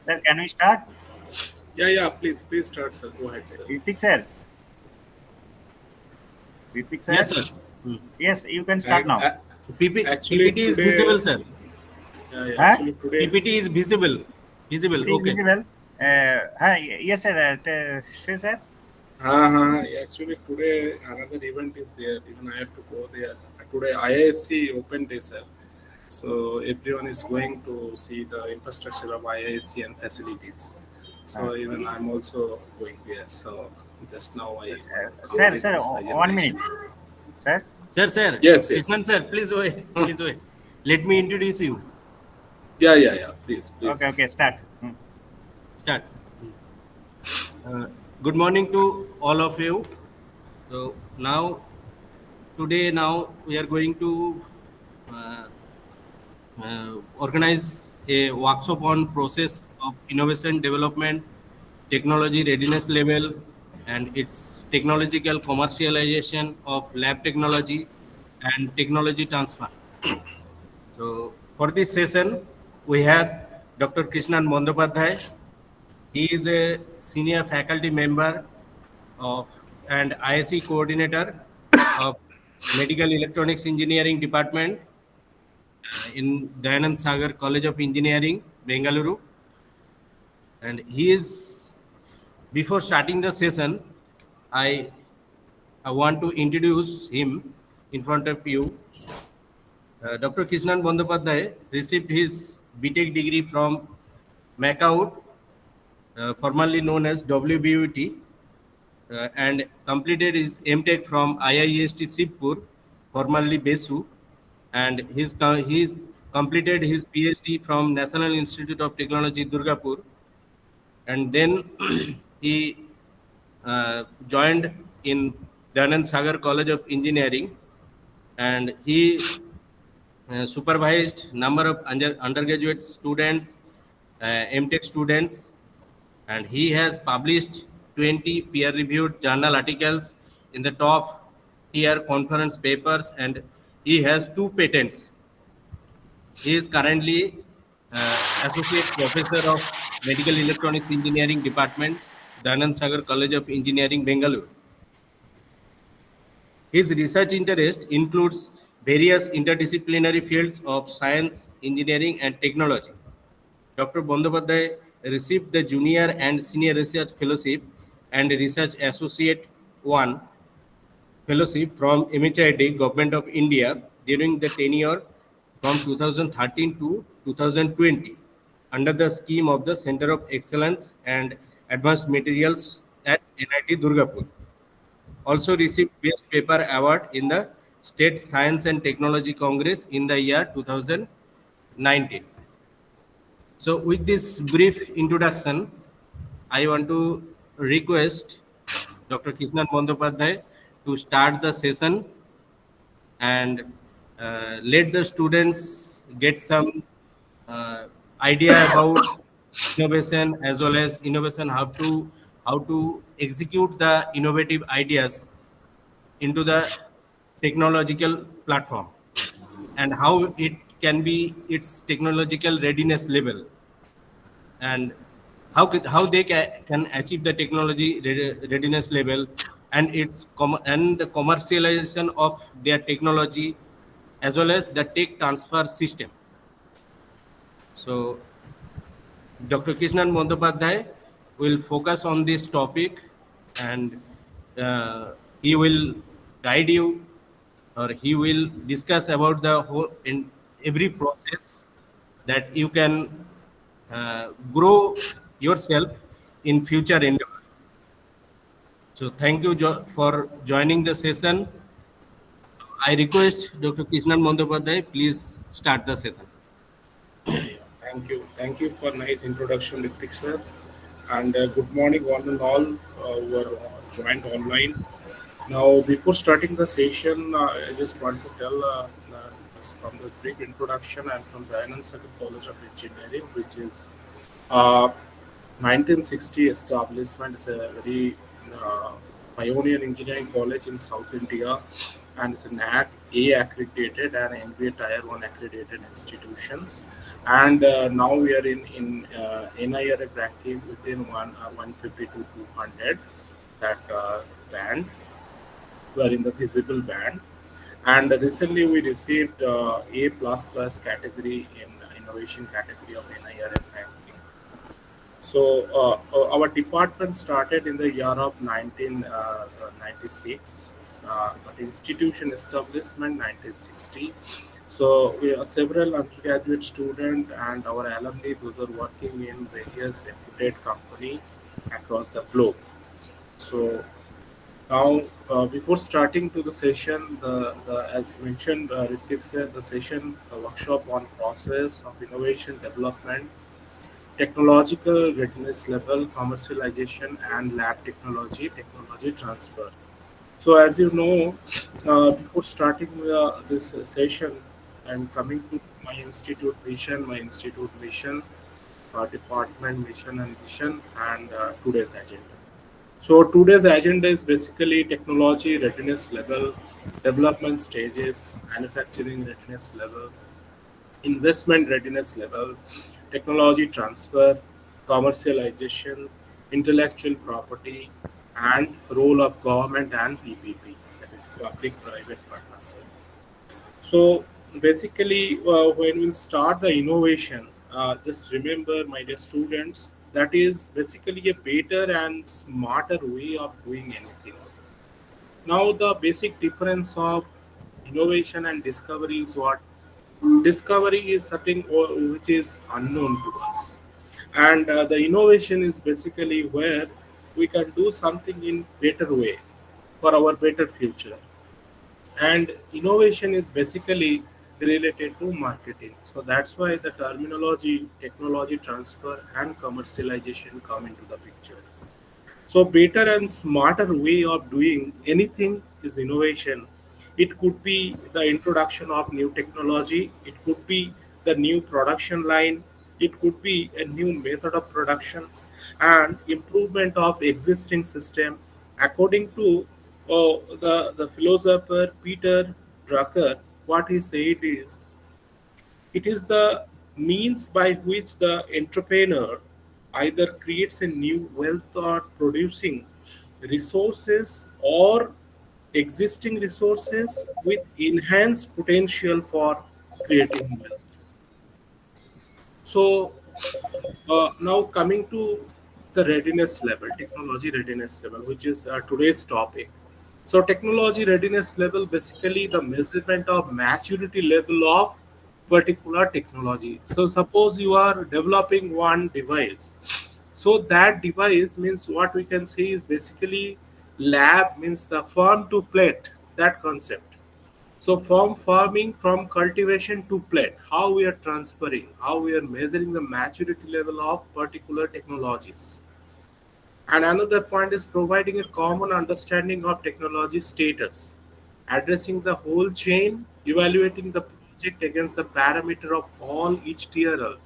Sir, can we start? Yeah, please start, sir. Go ahead, sir. Ritik sir. Ritik sir. Yes, sir. Yes, you can start now. Actually, PPT is today, visible, sir. yeah, Huh? actually today, PPT is visible. Visible. It is Okay. visible. Yes, sir. Say, sir. actually today another event is there. Even I have to go there. Today IISc open day, sir. So everyone is going to see the infrastructure of IISc and facilities. So even I'm also going there. So just now I Sir, complete sir, this 1 minute. presentation. Sir. Sir. Yes. Krishnan, sir, please wait. Please wait. Let me introduce you. Yeah. Please. Okay, start. Start. Good morning to all of you. So today we are going to organize a workshop on process of innovation development, technology readiness level, and its technological commercialization of lab technology and technology transfer. So for this session, we have Dr. Krishnan Bandyopadhyay. He is a senior faculty member of and ISE coordinator of Medical Electronics Engineering Department in Dayananda Sagar College of Engineering, Bengaluru. And before starting the session, I want to introduce him in front of you. Dr. Krishnan Bandyopadhyay received his BTech degree from MACAUT, formerly known as WBUT, and completed his MTech from IIST Shivpur, formerly BESU, and he's completed his PhD from National Institute of Technology, Durgapur, and then he joined in Dayananda Sagar College of Engineering, and he supervised number of undergraduate students, MTech students, and he has published 20 peer-reviewed journal articles in the top tier conference papers, and he has 2 patents. He is currently Associate Professor of Medical Electronics Engineering Department, Dayananda Sagar College of Engineering, Bengaluru. His research interest includes various interdisciplinary fields of science, engineering, and technology. Dr. Bandyopadhyay received the Junior and Senior Research Fellowship and Research Associate 1 Fellowship from MHID, Government of India, during the tenure from 2013 to 2020 under the scheme of the Center of Excellence and Advanced Materials at NIT Durgapur. Also received Best Paper Award in the State Science and Technology Congress in the year 2019. So with this brief introduction, I want to request Dr. Krishnan Bandyopadhyay to start the session and let the students get some idea about innovation, as well as innovation, how to execute the innovative ideas into the technological platform, and how it can be its technological readiness level, and how they can achieve the technology readiness level, and and the commercialization of their technology, as well as the tech transfer system. So Dr. Krishnan Bandyopadhyay will focus on this topic, and he will guide you, or he will discuss about the whole in every process that you can grow yourself in future endeavor. So thank you for joining the session. I request Dr. Krishnan Bandyopadhyay, please start the session. Thank you for nice introduction, Ritik sir. And good morning, one and all who are joined online. Now, before starting the session, I just want to tell from the brief introduction, I'm from Dayananda Sagar College of Engineering, which is 1960 establishment. It's a very pioneer engineering college in South India, and it's a NAC A accredited and NBA Tier 1 accredited institutions. And now we are in NIRF ranking within 150 to 200, that band. We are in the feasible band. And recently we received A++ category in innovation category of NIRF ranking. So our department started in the year of 1996, but institution establishment 1960. So we are several undergraduate students and our alumni, those are working in various reputed company across the globe. So now, before starting to the session, as mentioned, Ritik said, the session, the workshop on process of innovation development, technological readiness level, commercialization, and lab technology transfer. So, as you know, before starting this session and coming to my institute mission, department mission and vision, and today's agenda. So today's agenda is basically technology readiness level, development stages, manufacturing readiness level, investment readiness level, technology transfer, commercialization, intellectual property, and role of government and PPP, that is public-private partnership. So basically, when we start the innovation, just remember, my dear students, that is basically a better and smarter way of doing anything. Now, the basic difference of innovation and discovery is what? Discovery is something which is unknown to us, and the innovation is basically where we can do something in better way for our better future. And innovation is basically related to marketing, so that's why the terminology technology transfer and commercialization come into the picture. So better and smarter way of doing anything is innovation. It could be the introduction of new technology, it could be the new production line, it could be a new method of production and improvement of existing system. According to the philosopher Peter Drucker, what he said is, it is the means by which the entrepreneur either creates a new wealth or producing resources or existing resources with enhanced potential for creating wealth. So now coming to the readiness level, technology readiness level, which is today's topic. So technology readiness level, basically the measurement of maturity level of particular technology. So suppose you are developing one device. So that device means, what we can say is basically lab means the farm to plate, that concept. So from farming, from cultivation to plate, how we are transferring, how we are measuring the maturity level of particular technologies. And another point is providing a common understanding of technology status, addressing the whole chain, evaluating the project against the parameter of all each TRL.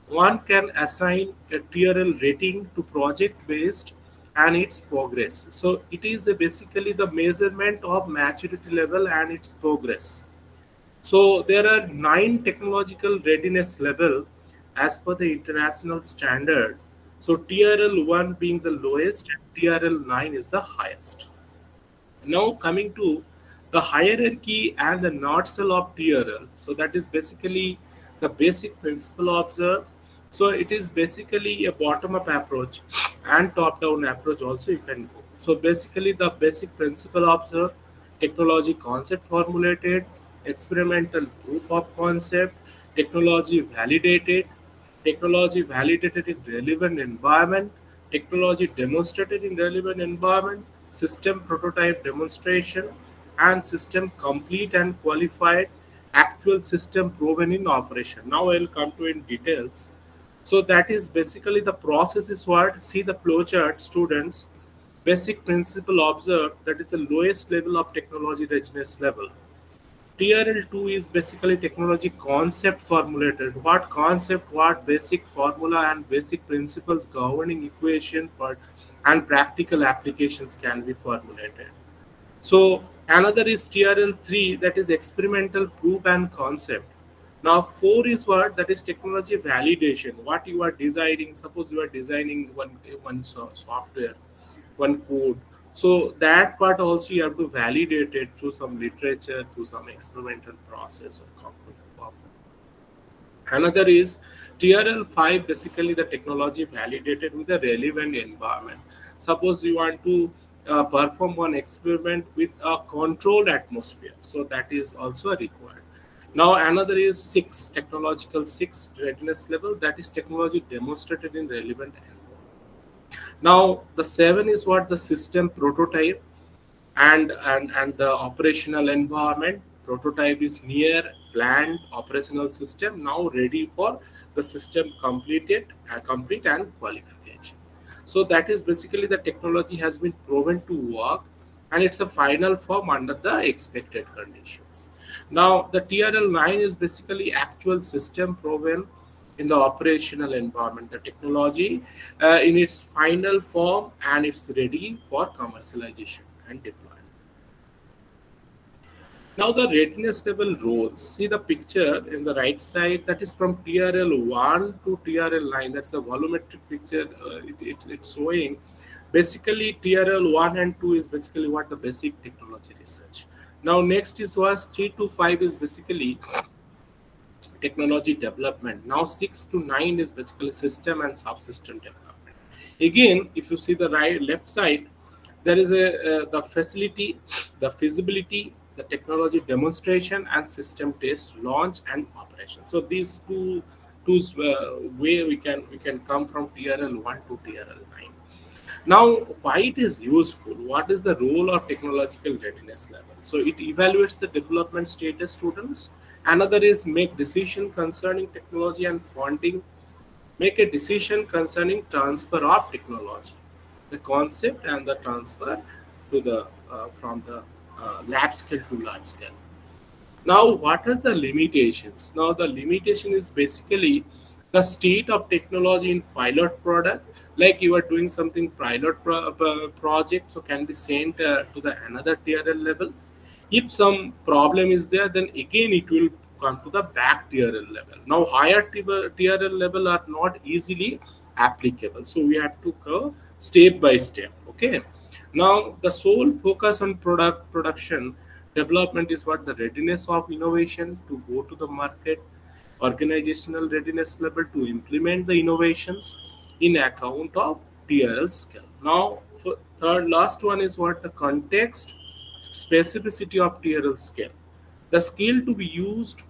One can assign a TRL rating to project based and its progress. So it is basically the measurement of maturity level and its progress. So there are 9 technological readiness level as per the international standard. So TRL 1 being the lowest and TRL 9 is the highest. Now coming to the hierarchy and the not cell of TRL. So that is basically the basic principle observed. So it is basically a bottom-up approach and top-down approach also you can go. So basically the basic principle observed, technology concept formulated, experimental proof of concept, technology validated, technology validated in relevant environment, technology demonstrated in relevant environment, system prototype demonstration, and system complete and qualified, actual system proven in operation. Now I'll come to in details. So that is basically the process is what, see the flowchart students, basic principle observed, that is the lowest level of technology readiness level. TRL2 is basically technology concept formulated. What concept, what basic formula and basic principles governing equation part and practical applications can be formulated. So Another is TRL 3, that is experimental proof and concept. Now 4 is what? That is technology validation. What you are designing, suppose you are designing one software, one code. So that part also you have to validate it through some literature, through some experimental process or component. Another is TRL 5, basically the technology validated with the relevant environment. Suppose you want to perform one experiment with a controlled atmosphere, so that is also required. Now another is 6, technological 6 readiness level, that is technology demonstrated in relevant environment. Now the 7 is what? The system prototype and the operational environment. Prototype is near planned operational system now ready for the system complete and qualification. So that is basically the technology has been proven to work, and it's a final form under the expected conditions. Now the TRL 9 is basically actual system proven in the operational environment, the technology in its final form, and it's ready for commercialization and deployment. Now the readiness level roles. See the picture in the right side, that is from TRL 1 to TRL 9. That's a volumetric picture. It's showing basically TRL 1 and 2 is basically what? The basic technology research. Now next is was 3 to 5 is basically technology development. Now 6 to 9 is basically system and subsystem development. Again, if you see the left side, there is the facility, the feasibility, the technology demonstration, and system test, launch, and operation. So these two way we can come from TRL 1 to TRL 9. Now, why it is useful? What is the role of technological readiness level? So it evaluates the development status students. Another is make decision concerning technology and funding. Make a decision concerning transfer of technology, the concept and the transfer to the from the lab scale to large scale. Now, what are the limitations? Now, the limitation is basically the state of technology in pilot product. Like you are doing something pilot project, so can be sent to the another TRL level. If some problem is there, then again it will come to the back TRL level. Now, higher TRL level are not easily applicable, so we have to go step by step. Okay. Now, the sole focus on product production development is what? The readiness of innovation to go to the market, organizational readiness level to implement the innovations in account of TRL scale. Now, for third last one is what? The context specificity of TRL scale. The skill to be used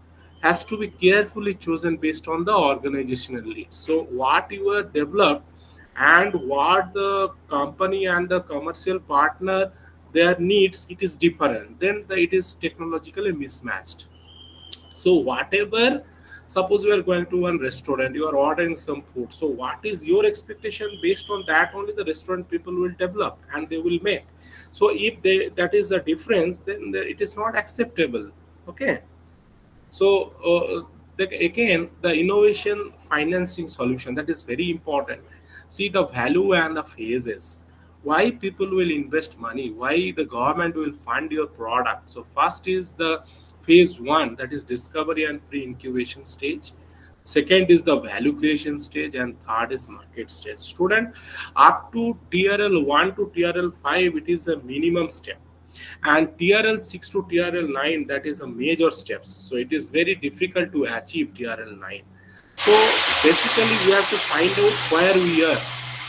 has to be carefully chosen based on the organizational needs. So, what you are developed and what the company and the commercial partner their needs, it is different. Then it is technologically mismatched. So whatever, suppose you are going to one restaurant, you are ordering some food. So what is your expectation? Based on that only the restaurant people will develop and they will make. So if they that is the difference, then it is not acceptable. Okay. So again, the innovation financing solution, that is very important. See the value and the phases. Why people will invest money? Why the government will fund your product? So first is the phase one, that is discovery and pre-incubation stage. Second is the value creation stage, and third is market stage. Student, up to TRL 1 to TRL 5, it is a minimum step, and TRL 6 to TRL 9, that is a major steps. So it is very difficult to achieve TRL 9. So basically we have to find out where we are.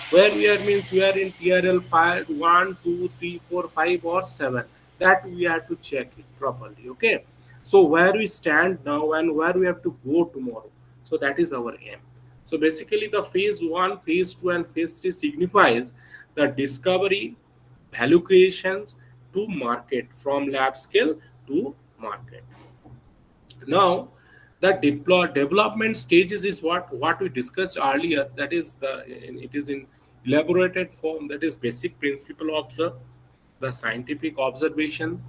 Where we are means we are in TRL 5, 1, 2, 3, 4, 5 or 7. That we have to check it properly. Okay. So where we stand now and where we have to go tomorrow. So that is our aim. So basically the phase 1, phase 2 and phase 3 signifies the discovery, value creations to market, from lab scale to market. Now the development stages is what we discussed earlier. That is it is in elaborated form, that is basic principle observe, the scientific observation,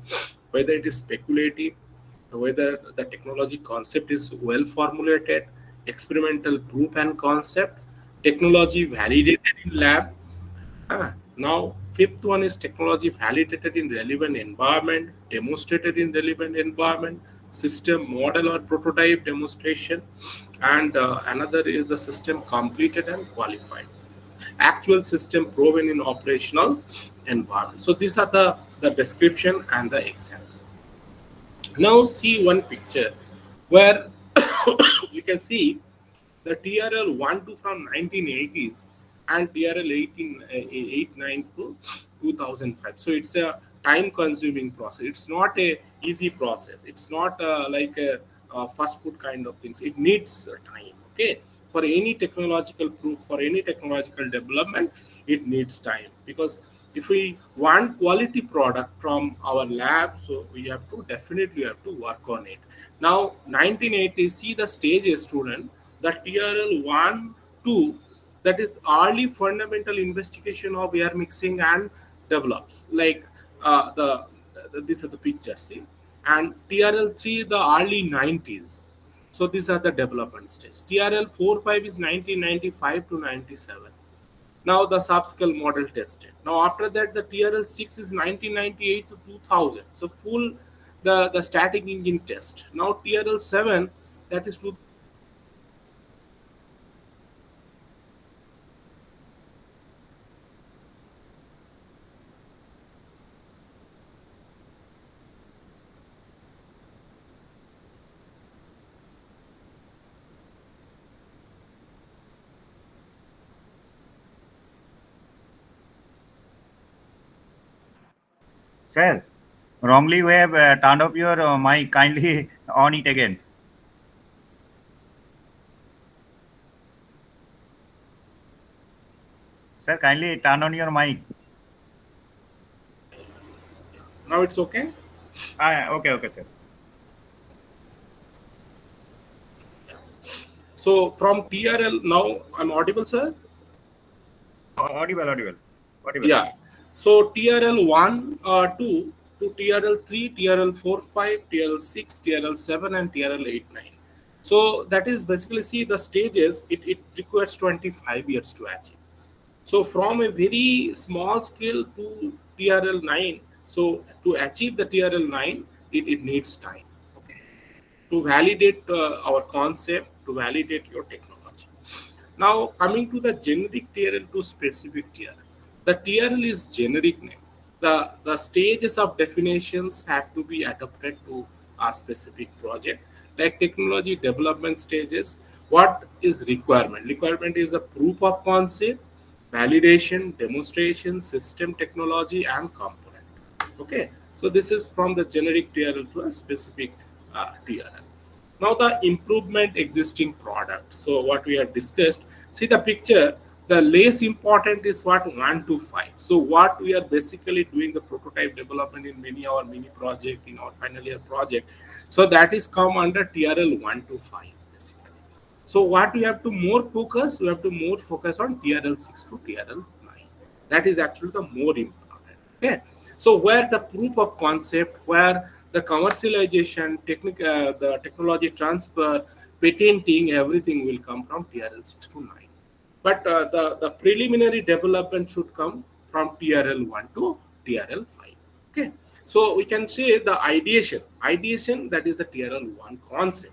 whether it is speculative, whether the technology concept is well formulated, experimental proof and concept, technology validated in lab, Now, fifth one is technology validated in relevant environment, demonstrated in relevant environment, system model or prototype demonstration, and another is the system completed and qualified. Actual system proven in operational environment. So these are the description and the example. Now see one picture where you can see the TRL 1 2 from 1980s and TRL 89 to 2005. So it's a time consuming process. It's not a easy process. It's not like a fast food kind of things. It needs time. Okay, for any technological proof, for any technological development, it needs time, because if we want quality product from our lab, so we have to definitely have to work on it. Now 1980, see the stage student, the TRL 1 2, that is early fundamental investigation of air mixing and develops like these are the pictures, see. And TRL 3, the early 90s. So these are the development stage. TRL 4 5 is 1995 to 97. Now the subscale model tested. Now after that, the TRL 6 is 1998 to 2000. So full the static engine test. Now TRL 7, that is to Sir, wrongly you have turned off your mic. Kindly on it again. Sir, kindly turn on your mic. now it's okay. Okay, sir. So from TRL, now I'm audible, sir. Audible. Yeah. So TRL 1 2 to TRL 3, TRL 4 5, TRL 6, TRL 7, and TRL 8 9. So that is basically, see the stages. It requires 25 years to achieve. So from a very small scale to TRL 9, so to achieve the TRL 9, it needs time. Okay, to validate our concept, to validate your technology. Now, coming to the generic TRL to specific TRL. The TRL is generic name. The stages of definitions have to be adapted to a specific project. Like technology development stages, what is requirement? Requirement is the proof of concept, validation, demonstration, system technology, and component. Okay, so this is from the generic TRL to a specific TRL. Now the improvement existing product. So what we have discussed, see the picture, the less important is what 1 to 5. So what we are basically doing the prototype development in many our mini project, in our final year project. So that is come under TRL 1 to 5 basically. So what we have to more focus, we have to more focus on TRL 6 to TRL 9. That is actually the more important. Okay. So where the proof of concept, where the commercialization, the technology transfer, patenting, everything will come from TRL 6 to 9. But the preliminary development should come from TRL 1 to TRL 5. Okay. So we can say the ideation, that is the TRL 1 concept.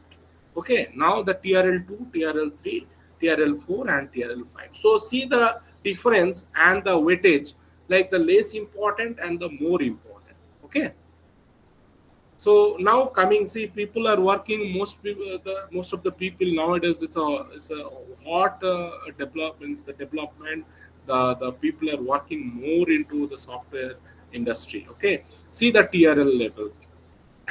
Okay, now the TRL 2, TRL 3, TRL 4, and TRL 5. So see the difference and the weightage, like the less important and the more important. Okay. So now coming, see, people are working. Most of the people nowadays, it's a hot developments. The development, the people are working more into the software industry. Okay, see the TRL level.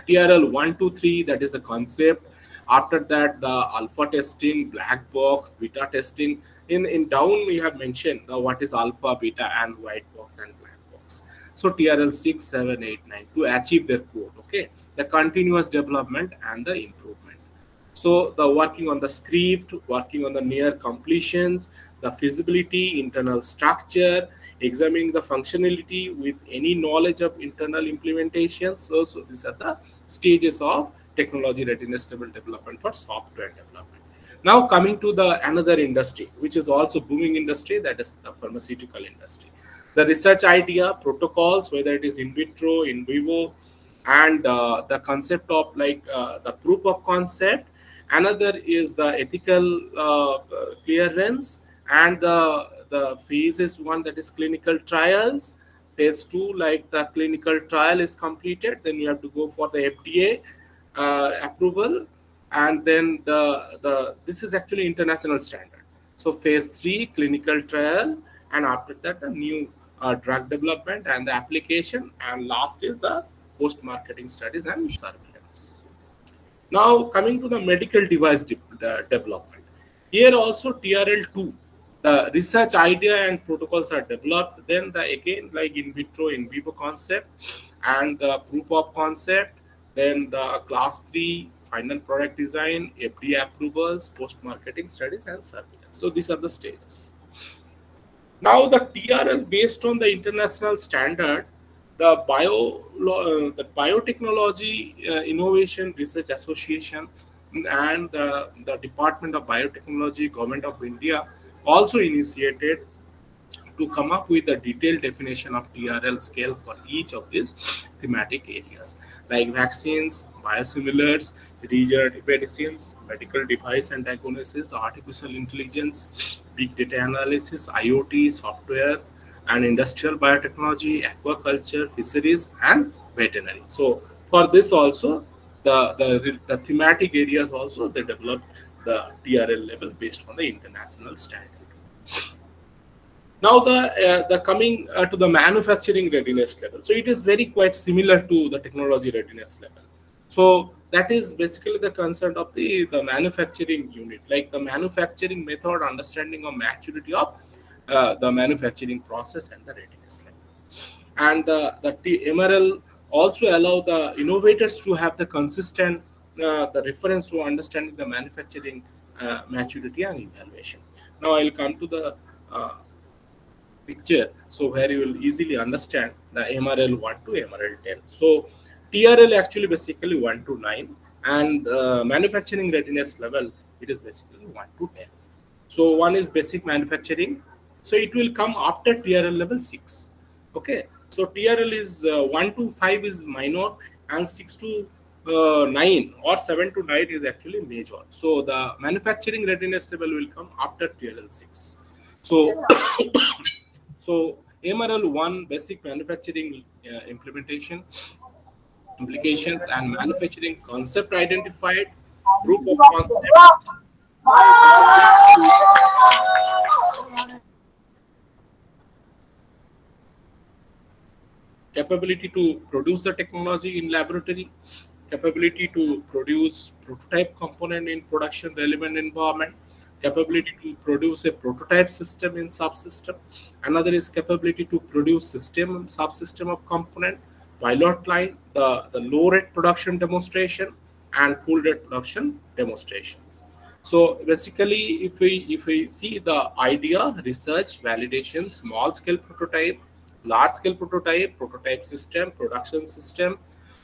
TRL 1 to 3, that is the concept. After that, the alpha testing, black box, beta testing. In down, we have mentioned the what is alpha, beta, and white box and black box. So TRL 6, 7, 8, 9 to achieve their code. Okay, the continuous development and the improvement. So the working on the script, working on the near completions, the feasibility, internal structure, examining the functionality with any knowledge of internal implementation. So these are the stages of technology readiness stable development for software development. Now coming to the another industry, which is also booming industry, that is the pharmaceutical industry. the research idea, protocols, whether it is in vitro, in vivo, and the concept of like the proof of concept. Another is the ethical clearance, and the phase is one, that is clinical trials. Phase two, like the clinical trial is completed, then you have to go for the FDA approval, and then the this is actually international standard. So phase three, clinical trial, and after that the new drug development and the application, and last is the post marketing studies and surveillance. Now coming to the medical device development, here also TRL2, the research idea and protocols are developed. Then the again like in vitro, in vivo concept, and the proof of concept. Then the class 3 final product design, FDA approvals, post marketing studies, and surveillance. So these are the stages. Now the TRL, based on the international standard, the Biotechnology Innovation Research Association and the Department of Biotechnology, Government of India also initiated to come up with a detailed definition of TRL scale for each of these thematic areas, like vaccines, biosimilars, regenerative medicines, medical device and diagnosis, artificial intelligence, big data analysis, IoT, software, and industrial biotechnology, aquaculture, fisheries, and veterinary. So for this also, the thematic areas also, they developed the TRL level based on the international standard. Now the coming to the manufacturing readiness level. So it is very quite similar to the technology readiness level. So that is basically the concern of the manufacturing unit, like the manufacturing method, understanding of maturity of the manufacturing process and the readiness level. And the MRL also allow the innovators to have the consistent the reference to understanding the manufacturing maturity and evaluation. Now I'll come to the picture, so where you will easily understand the MRL 1 to MRL 10. So TRL actually basically 1 to 9, and manufacturing readiness level, it is basically 1 to 10. So one is basic manufacturing, so it will come after TRL level 6. Okay, so TRL is 1 to 5 is minor, and 6 to 9 or 7 to 9 is actually major. So the manufacturing readiness level will come after TRL 6. So so MRL 1, basic manufacturing implementation, implications, and manufacturing concept identified, proof of concept, capability to produce the technology in laboratory, capability to produce prototype component in production relevant environment, capability to produce a prototype system in subsystem. Another is capability to produce system subsystem of component, pilot line, the low rate production demonstration, and full rate production demonstrations. So basically, if we see the idea, research, validation, small scale prototype, large scale prototype, prototype system, production system,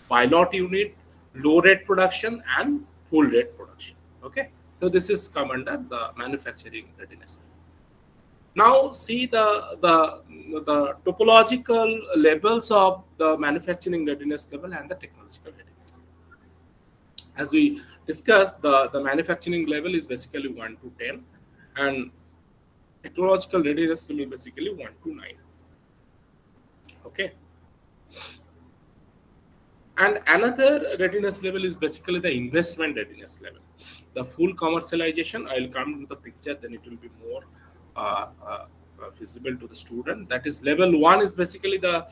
pilot unit, low rate production, and full rate production. Okay, so this is come under the manufacturing readiness. Now see the topological levels of the manufacturing readiness level and the technological readiness. As we discussed, the manufacturing level is basically 1 to 10, and technological readiness level basically 1 to 9. Okay. And another readiness level is basically the investment readiness level. The full commercialization, I'll come to the picture, then it will be more visible to the student. That is level 1 is basically the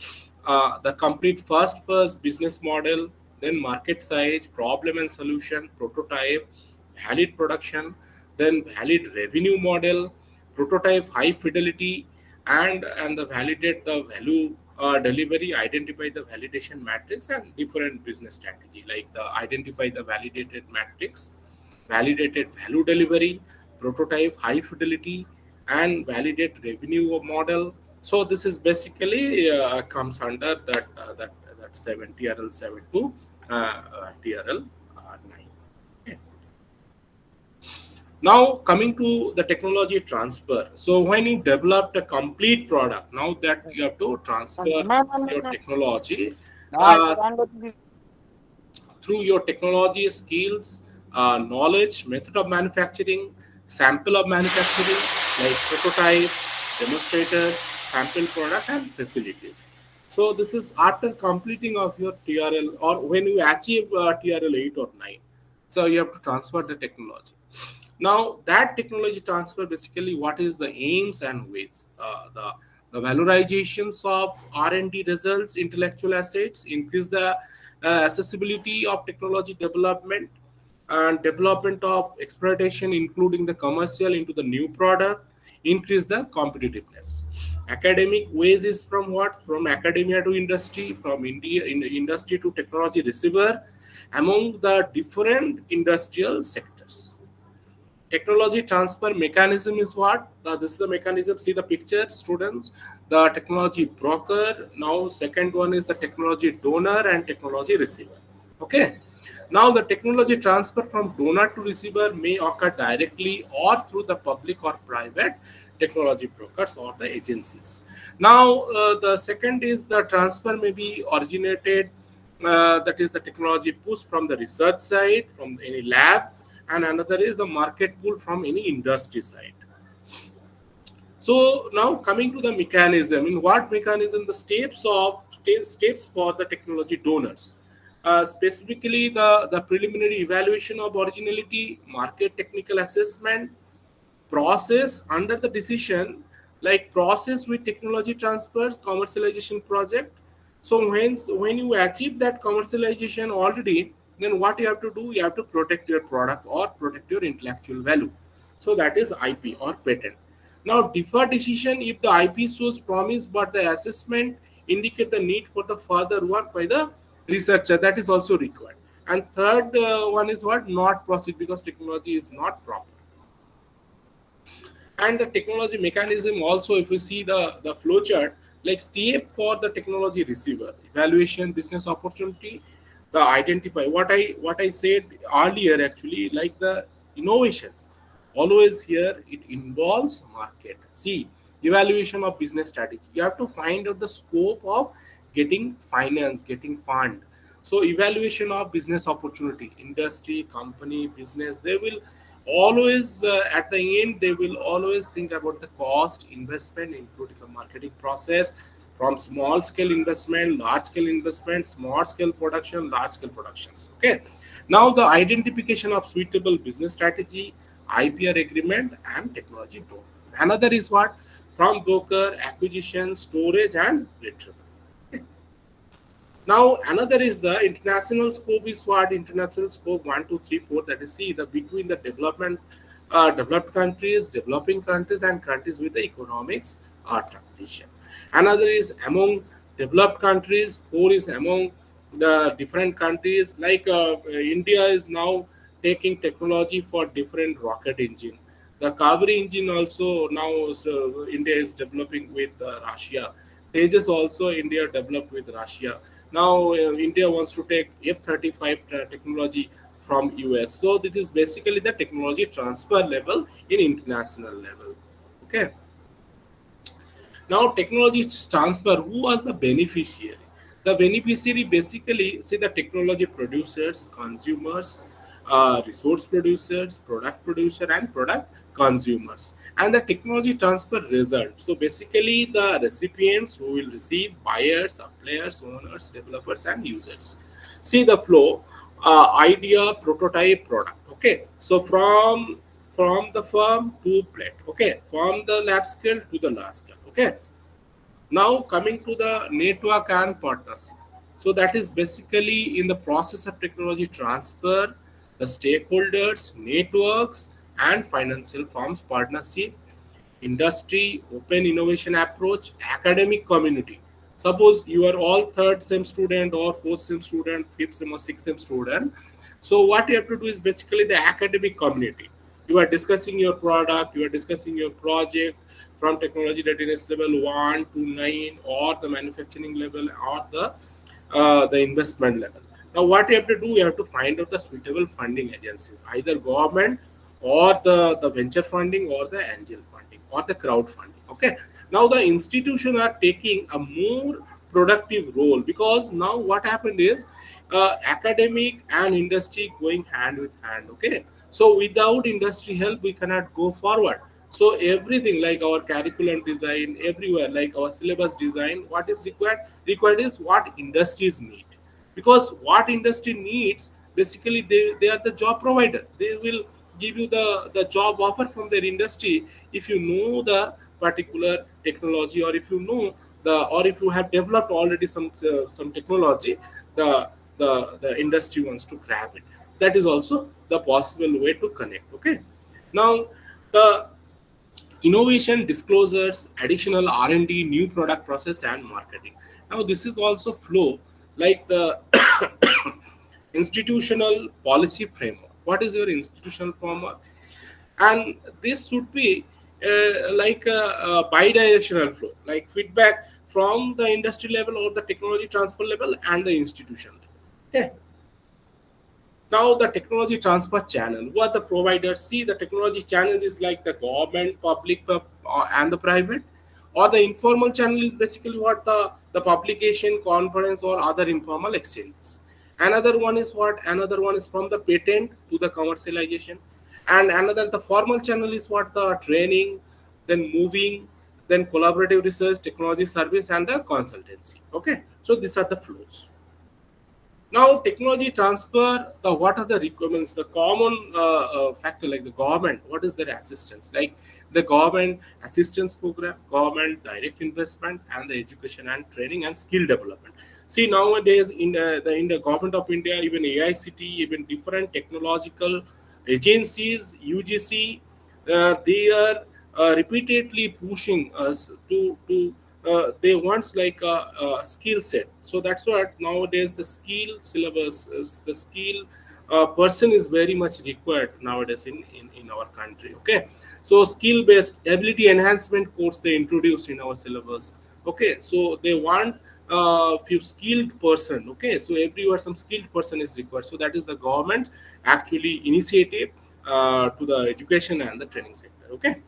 complete first business model, then market size, problem and solution, prototype, valid production, then valid revenue model, prototype high fidelity, and the validate the value delivery, identify the validation matrix, and different business strategy, like the identify the validated matrix, validated value delivery, prototype high fidelity, and validate revenue model. So this is basically comes under that 7 TRL 7 to TRL 9. Okay. Now coming to the technology transfer. So when you developed a complete product, now that you have to transfer your technology uh, through your technology skills, knowledge, method of manufacturing, sample of manufacturing, like prototype, demonstrator, sample product, and facilities. So this is after completing of your TRL, or when you achieve TRL 8 or 9. So you have to transfer the technology. Now that technology transfer, basically what is the aims and ways? The valorizations of R&D results, intellectual assets, increase the accessibility of technology development, and development of exploitation, including the commercial into the new product, increase the competitiveness. Academic ways is from what? From academia to industry, from industry to technology receiver, among the different industrial sectors. Technology transfer mechanism is what? This is the mechanism. See the picture, students. The technology broker. Now, second one is the technology donor and technology receiver. Okay. Now, the technology transfer from donor to receiver may occur directly or through the public or private technology brokers or the agencies. Now, the second is the transfer may be originated, that is the technology push from the research side, from any lab, and another is the market pull from any industry side. So now coming to the mechanism, in what mechanism? The steps for the technology donors. Specifically, the preliminary evaluation of originality, market technical assessment, process under the decision, like process with technology transfers, commercialization project. So when you achieve that commercialization already, then what you have to do? You have to protect your product or protect your intellectual value. So that is IP or patent. Now defer decision if the IP shows promise but the assessment indicate the need for the further work by the researcher, that is also required. And third one is what? Not proceed because technology is not proper. And the technology mechanism also, if you see the flow chart, like step for the technology receiver, evaluation, business opportunity, the identify, what I said earlier, actually, like the innovations, always here it involves market. See, evaluation of business strategy, you have to find out the scope of getting finance, getting fund. So evaluation of business opportunity, industry, company, business, they will always at the end they will always think about the cost investment, including the marketing process, from small scale investment, large scale investment, small scale production, large scale productions. Okay. Now the identification of suitable business strategy, IPR agreement, and technology door. Another is what? From broker, acquisition, storage, and retrieval. Now another is the international scope is what? International scope 1, 2, 3, 4. That is, see, the between the development, developed countries, developing countries, and countries with the economics transition. Another is among developed countries. 4 is among the different countries. Like India is now taking technology for different rocket engine. The Kaveri engine also now, so India is developing with Russia. Tejas also India developed with Russia. Now India wants to take F-35 technology from US. So this is basically the technology transfer level in international level. Okay. Now technology transfer, who was the beneficiary? The beneficiary basically, say, the technology producers, consumers, resource producers, product producer, and product consumers, and the technology transfer result. So basically the recipients who will receive: buyers, suppliers, owners, developers, and users. See the flow: idea, prototype, product. Okay, so from the firm to plate. Okay, from the lab scale to the large scale. Okay. Now coming to the network and partnership. So that is basically in the process of technology transfer, the stakeholders, networks, and financial firms partnership, industry, open innovation approach, academic community. Suppose you are all third sem student or fourth sem student, fifth sem or sixth sem student. So what you have to do is basically the academic community. You are discussing your product, you are discussing your project from technology readiness level 1 to 9, or the manufacturing level, or the investment level. Now what you have to do, you have to find out the suitable funding agencies, either government or the venture funding or the angel funding or the crowdfunding. Okay, now the institution are taking a more productive role, because now what happened is academic and industry going hand with hand. Okay, so without industry help we cannot go forward. So everything like our curriculum design, everywhere like our syllabus design, what is required is what industries need, because what industry needs, basically they are the job provider. They will give you the job offer from their industry if you know the particular technology, or if you know or if you have developed already some technology, the the industry wants to grab it. That is also the possible way to connect. Okay, now the innovation disclosures, additional R&D, new product process and marketing. Now this is also flow like the institutional policy framework. What is your institutional framework? And this should be like a bi-directional flow, like feedback from the industry level or the technology transfer level and the institution level. Okay, now the technology transfer channel, what the providers see, the technology channel is like the government, public, and the private, or the informal channel is basically what the publication, conference, or other informal exchanges. Another one is what? Another one is from the patent to the commercialization, and another the formal channel is what? The training, then moving, then collaborative research, technology service, and the consultancy. Okay, so these are the flows. Now, technology transfer, the what are the requirements? The common factor like the government, what is their assistance? Like the government assistance program, government direct investment, and the education and training and skill development. See, nowadays in the government of India, even AICT, even different technological agencies, UGC, they are repeatedly pushing us to they wants like a skill set. So that's what nowadays the skill syllabus is, the skill person is very much required nowadays in our country. Okay, so skill based ability enhancement course they introduced in our syllabus. Okay, so they want few skilled person. Okay, so everywhere some skilled person is required. So that is the government actually initiative to the education and the training sector. Okay,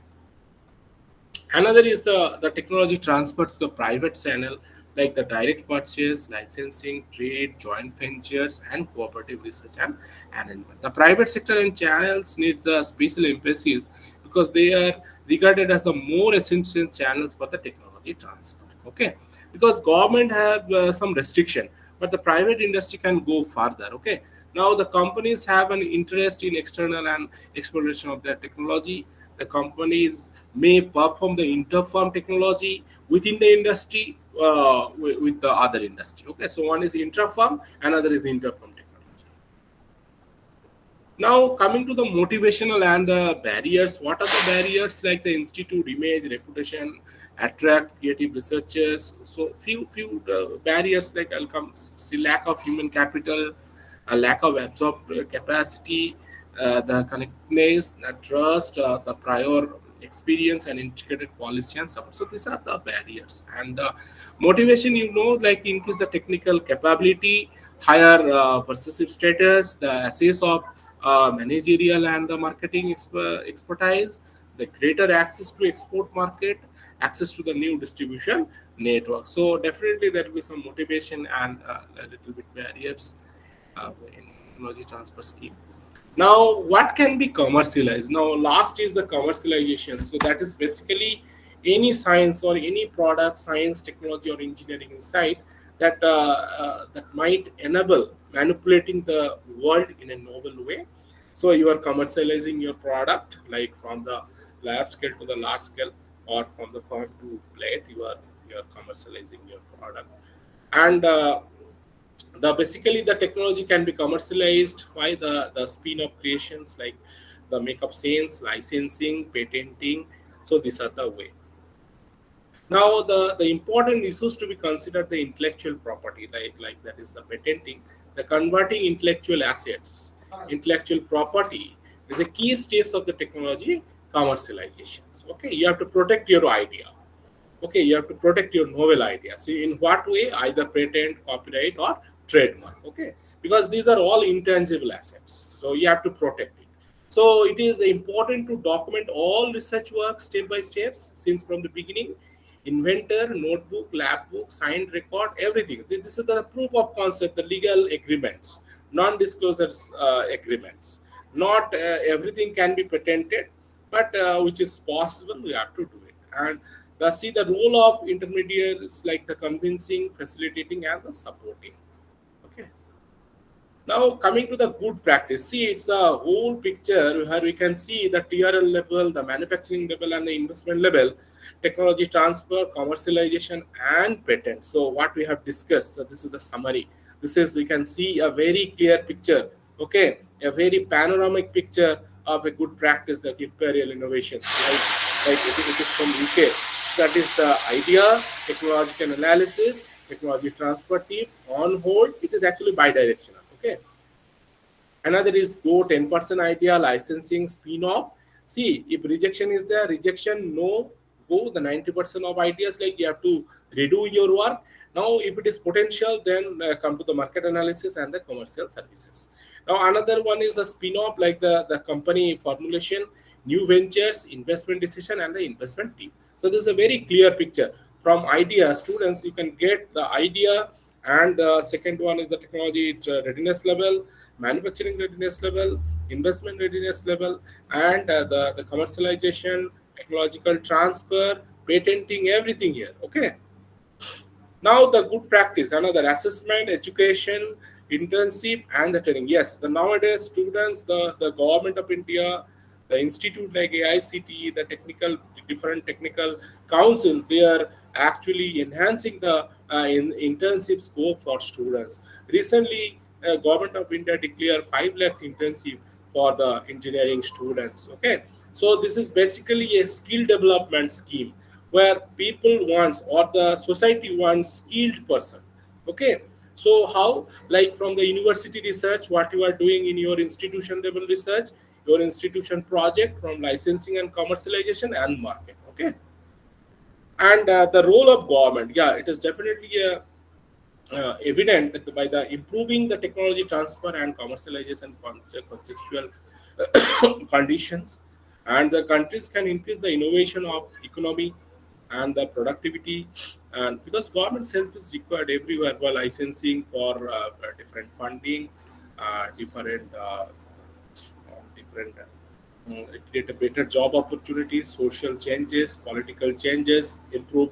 another is the technology transfer to the private channel, like the direct purchase, licensing, trade, joint ventures, and cooperative research and arrangement. The private sector and channels needs a special emphasis because they are regarded as the more essential channels for the technology transfer. Okay, because government have some restriction, but the private industry can go further. Okay, now the companies have an interest in external and exploration of their technology. The companies may perform the interfirm technology within the industry with the other industry. Okay, so one is intrafirm, another is interfirm technology. Now coming to the motivational and the barriers, what are the barriers? Like the institute image, reputation, attract creative researchers. So few barriers like I'll come see lack of human capital, a lack of absorb capacity, the connectedness, the trust, the prior experience and integrated policy and support. So these are the barriers. And motivation, like increase the technical capability, higher perceived status, the assess of managerial and the marketing expertise, the greater access to export market, access to the new distribution network. So definitely there will be some motivation and a little bit barriers in technology transfer scheme. Now, what can be commercialized? Now, last is the commercialization. So that is basically any science or any product, science, technology, or engineering insight that might enable manipulating the world in a novel way. So you are commercializing your product, like from the lab scale to the large scale, or from the farm to plate. You are commercializing your product, and the basically the technology can be commercialized by the spin of creations like the makeup science, licensing, patenting. So these are the way. Now the important issues to be considered, the intellectual property, like that is the patenting, the converting intellectual assets, intellectual property is a key steps of the technology commercializations. Okay, you have to protect your idea. Okay, you have to protect your novel idea. See, in what way? Either patent, copyright, or trademark. Okay, because these are all intangible assets, so you have to protect it. So it is important to document all research work step by steps since from the beginning. Inventor, notebook, lab book, signed record, everything. This is the proof of concept, the legal agreements, non-disclosures agreements. Not everything can be patented, but which is possible, we have to do it. And see the role of intermediaries like the convincing, facilitating, and the supporting. Okay. Now coming to the good practice, see it's a whole picture where we can see the TRL level, the manufacturing level, and the investment level, technology transfer, commercialization, and patent. So what we have discussed, so this is the summary. This is we can see a very clear picture. Okay, a very panoramic picture of a good practice, the imperial innovations. Like it is from UK. That is the idea, technological analysis, technology transfer team on hold. It is actually bidirectional. Okay. Another is go 10% idea licensing spin off. See, if rejection is there, rejection no, go the 90% of ideas, like you have to redo your work. Now, if it is potential, then come to the market analysis and the commercial services. Now, another one is the spin off, like the company formulation, new ventures, investment decision, and the investment team. So, this is a very clear picture. From idea, students, you can get the idea, and the second one is the technology readiness level, manufacturing readiness level, investment readiness level, and the commercialization, technological transfer, patenting, everything here. Okay. Now the good practice, another assessment, education, internship, and the training. Yes, the nowadays students, the government of India, the institute like AICTE, the technical different technical council, they are actually enhancing the internship scope for students. Recently, government of India declared 5 lakhs internship for the engineering students. Okay, so this is basically a skill development scheme where people wants or the society wants skilled person. Okay, so how, like from the university research, what you are doing in your institution level research, your institution project, from licensing and commercialization and market. Okay, and the role of government, yeah, it is definitely a evident that by the improving the technology transfer and commercialization contextual conditions, and the countries can increase the innovation of economy and the productivity, and because government help is required everywhere for licensing, for different funding, different create a better job opportunities, social changes, political changes, improve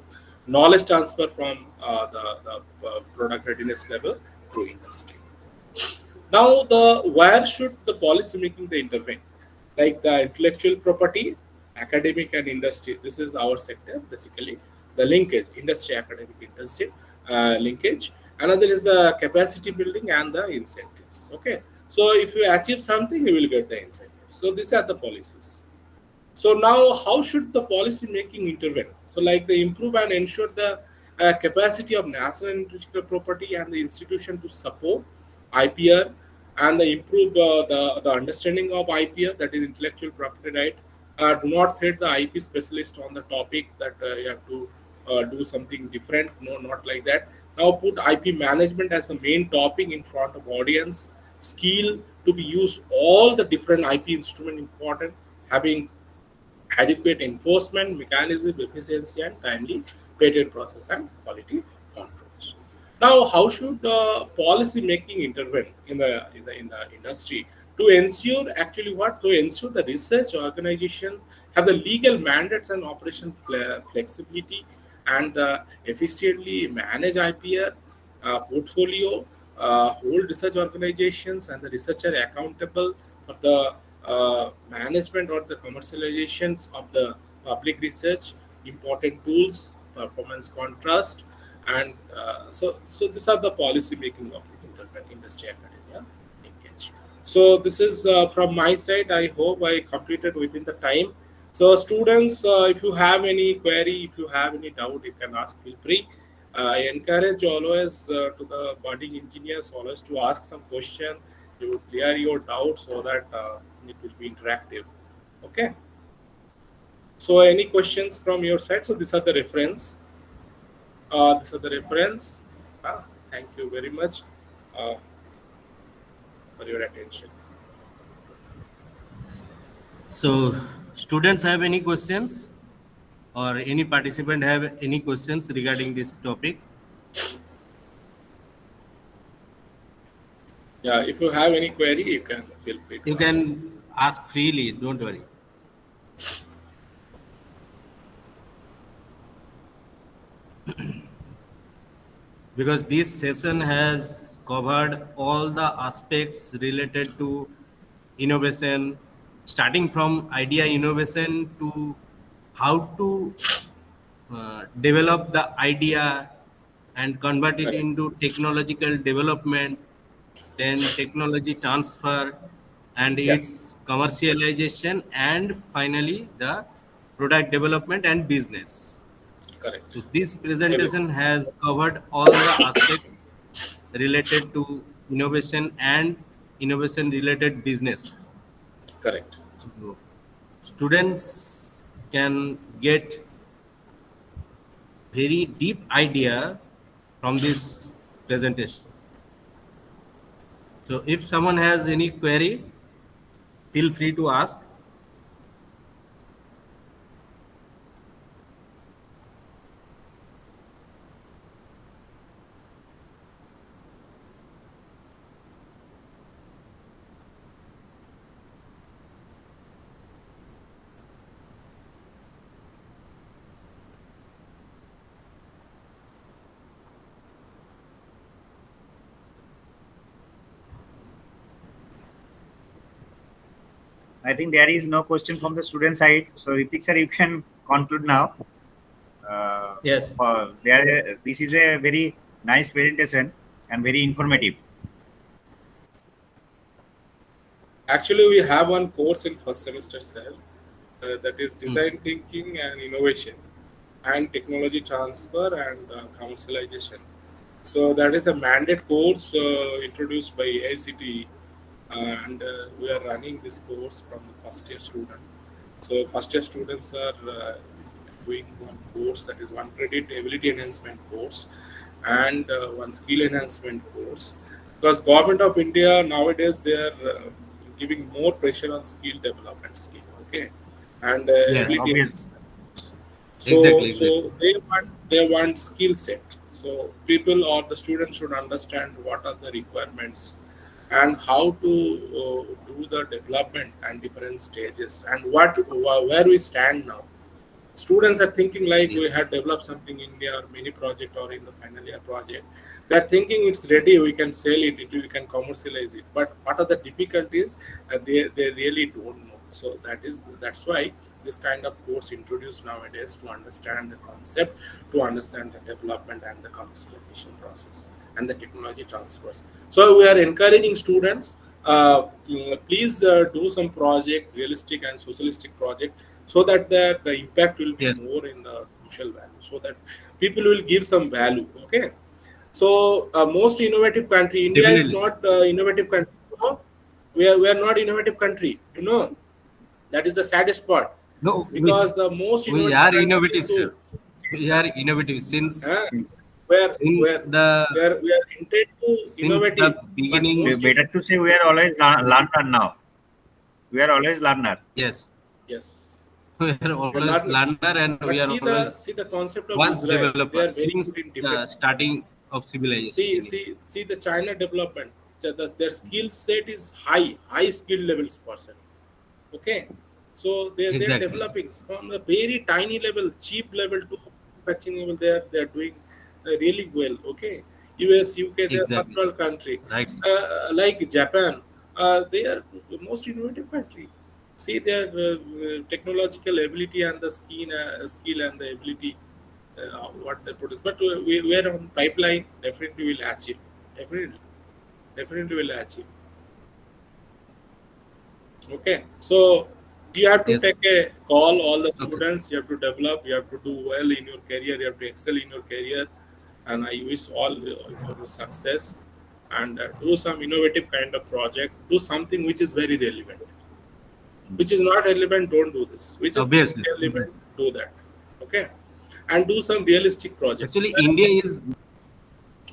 knowledge transfer from the product readiness level to industry. Now, the where should the policy making the intervene? Like the intellectual property, academic and industry. This is our sector basically. The linkage, industry, academic, industry linkage. Another is the capacity building and the incentives. Okay, so if you achieve something, you will get the incentives. So these are the policies. So now, how should the policy making intervene? So, like they improve and ensure the capacity of national intellectual property and the institution to support IPR, and the improve the understanding of IPR, that is intellectual property right. Do not threat the IP specialist on the topic that you have to do something different. No, not like that. Now put IP management as the main topic in front of audience. Skill to be used all the different IP instrument important, having adequate enforcement mechanism, efficiency, and timely patent process and quality controls. Now, how should policy making intervene in the industry to ensure actually what to ensure the research organization have the legal mandates and operation flexibility, and efficiently manage IPR portfolio, hold research organizations and the researcher accountable for the management or the commercializations of the public research, important tools, performance contrast, and so these are the policy making of industry academia linkage. So this is from my side. I hope I completed within the time. So students, if you have any query, if you have any doubt, you can ask. Feel free. I encourage always to the budding engineers always to ask some question. You would clear your doubts so that it will be interactive. Okay. So any questions from your side? So these are the reference. These are the reference. Thank you very much uh, for your attention. So, students have any questions or any participant have any questions regarding this topic? Yeah, if you have any query, you can feel free You to ask. can ask freely, don't worry. Because this session has covered all the aspects related to innovation, starting from idea innovation to how to develop the idea and convert it Correct. into technological development, then technology transfer and Yes, its commercialization, and finally the product development and business. correct. So this Everything. presentation has covered all the aspects related to innovation and innovation related business. Correct. So students can get very deep idea from this presentation. So if someone has any query, feel free to ask. I think there is no question from the student side. So Ritik sir, you can conclude now. Yes. This is a very nice presentation and very informative. Actually, we have one course in first semester, sir, that is Hmm. design thinking and innovation, and technology transfer and commercialization. So that is a mandate course introduced by AICTE, and we are running this course from the first year student. So first year students are doing one course, that is one credit ability enhancement course and one skill enhancement course. Because government of India nowadays they are giving more pressure on skill development skill, okay, and Yes. ability Obviously. enhancement. Exactly. So Exactly. they want skill set. So people or the students should understand what are the requirements and how to do the development and different stages and where we stand now. Students are thinking like we Yes. had developed something in India or mini project or in the final year project. They're thinking it's ready, we can sell it, we can commercialize it. But what are the difficulties? They really don't know. So that's why this kind of course introduced nowadays to understand the concept, to understand the development and the commercialization process and the technology transfers. So we are encouraging students. Please do some project, realistic and socialistic project, so that the impact will be Yes. more in the social value, so that people will give some value, okay. So most innovative country, India is Definitely, sir. not innovative country, we are not innovative country, that is the saddest part, No, because the most we innovative are country innovative, is sir. so We are innovative uh, since where since where the we are intent to since the innovative, but beginning. most Better to say we are always learner now. We are always learner. Yes, yes, we are we are always learner. learner and we But are always see the concept of was Israel. developer They are very since good in the defense. starting of civilization See in India. see the China development. So their skill set is high skill levels person. Okay, so they're Exactly, developing from a very tiny level, cheap level to manufacturing level. They're doing really well. Okay, US, UK, they're first exactly, sir. world country. Right, sir. Like Japan, they are the most innovative country. See their technological ability and the skill and the ability, what they produce. But we are on pipeline. Definitely will achieve. Definitely, definitely will achieve. Okay, so you have to Yes, sir. take a call. All the Okay. students, you have to develop. You have to do well in your career. You have to excel in your career. And I wish all your success. And do some innovative kind of project. Do something which is very relevant. Which is not relevant, don't do this. Which is very Obviously, relevant, obviously. do that. Okay, and do some realistic project Actually, India is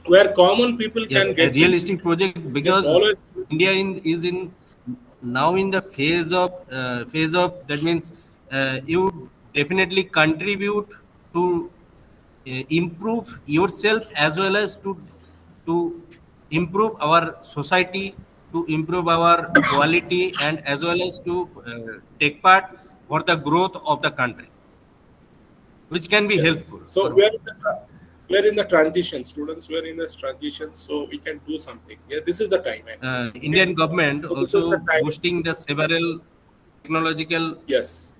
where common people yes can a get benefit. realistic project Just because always India is in now in the phase of that means you definitely contribute to improve yourself as well as to improve our society, to improve our quality, and as well as to take part for the growth of the country, which can be Yes. helpful So for we're in the transition. Students, we're in this transition, so we can do something. Yeah, this is the time actually. Okay. Indian government So this is the also time. boosting the several technological Yes.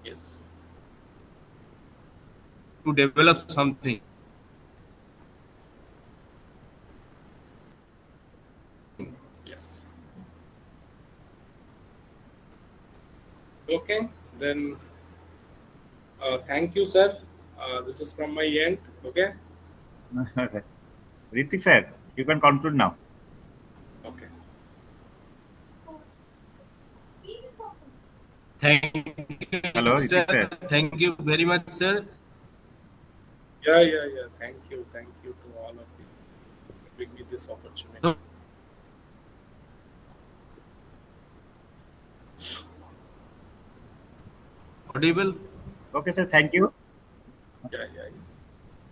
Yes. to develop something. Yes. Okay. Then thank you, sir. This is from my end. Okay. Okay. Ritik sir, you can conclude now. Okay. Thank Hello, you, Ritik sir. sir. Thank you very much, sir. Yeah. Thank you. Thank you to all of you for giving me this opportunity. Audible? Okay, sir. Thank you. Yeah.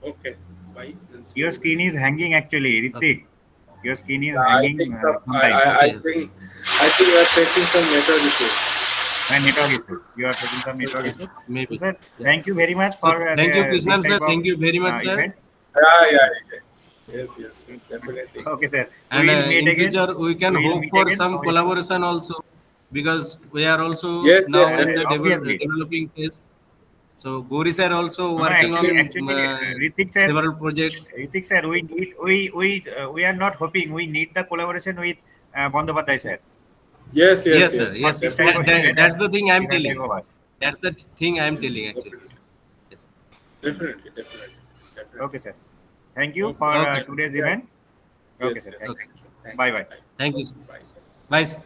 Okay. Bye. Then see Your you. skin is hanging actually, Okay. Ritik. Your skin is Yeah, I hanging think some. sometimes. Okay. I think we are facing some network issues. And network issue. You are facing some network issue. So, Maybe. sir, Yeah. thank you very much So for thank you, this Krishnan, sir. type of Thank you very much, sir. event. Yeah. Yes, definitely. Okay, sir. And We will meet in again. future, we can We will hope meet for again. some collaboration also, because we are also Yes, now in the Obviously. developing phase. So Gauri sir also No, no, working on actually, Ritik sir, several projects. Ritik sir, we are not hoping. We need the collaboration with Bandyopadhyay sir Yes, sir. Yes. for Yes, this sir. type of event That's and the thing I'm this type telling. of work. That's the thing I'm Yes, telling actually. definitely. Yes. Definitely. Okay, sir. Thank you Okay. for Okay. today's Yeah. event. Okay, Yes. sir. Thank Thank you. you. Bye bye. Thank you. Sir. Bye. Bye, sir.